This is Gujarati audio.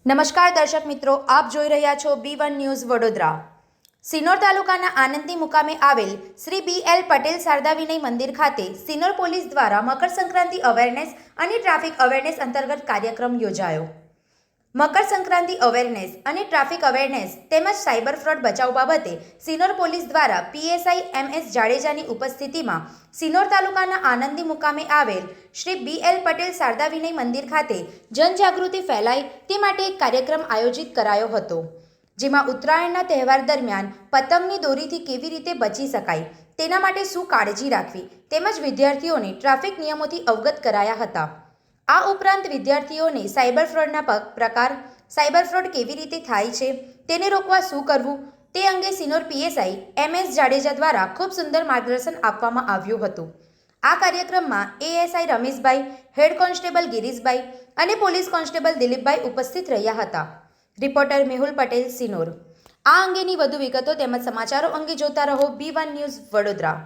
નમસ્કાર દર્શક મિત્રો, આપ જોઈ રહ્યા છો B1 ન્યૂઝ વડોદરા। સિનોર તાલુકાના આનંદી મુકામે આવેલ શ્રી BL પટેલ શારદા વિનય મંદિર ખાતે સિનોર પોલીસ દ્વારા મકર સંક્રાંતિ અવેરનેસ અને ટ્રાફિક અવેરનેસ અંતર્ગત કાર્યક્રમ યોજાયો। મકર સંક્રાંતિ અવેરનેસ અને ટ્રાફિક અવેરનેસ તેમજ સાયબર ફ્રોડ બચાવ બાબતે સિનોર પોલીસ દ્વારા PSI MS જાડેજાની ઉપસ્થિતિમાં સિનોર તાલુકાના આનંદી મુકામે આવેલ શ્રી BL પટેલ શારદા વિનય મંદિર ખાતે જનજાગૃતિ ફેલાય તે માટે એક કાર્યક્રમ આયોજિત કરાયો હતો, જેમાં ઉત્તરાયણના તહેવાર દરમિયાન પતંગની દોરીથી કેવી રીતે બચી શકાય તેના માટે શું કાળજી રાખવી તેમજ વિદ્યાર્થીઓને ટ્રાફિક નિયમોથી અવગત કરાયા હતા। આ ઉપરાંત વિદ્યાર્થીઓને સાયબર ફ્રોડના પ્રકાર, સાયબર ફ્રોડ કેવી રીતે થાય છે, તેને રોકવા શું કરવું તે અંગે સિનોર PSI MS જાડેજા દ્વારા ખૂબ સુંદર માર્ગદર્શન આપવામાં આવ્યું હતું। આ કાર્યક્રમમાં ASI Rameshbhai, head constable Girishbhai અને પોલીસ કોન્સ્ટેબલ દિલીપભાઈ ઉપસ્થિત રહ્યા હતા। રિપોર્ટર મેહુલ પટેલ, સિનોર। આ અંગેની વધુ વિગતો તેમજ સમાચારો અંગે જોતા રહો B1 ન્યૂઝ વડોદરા।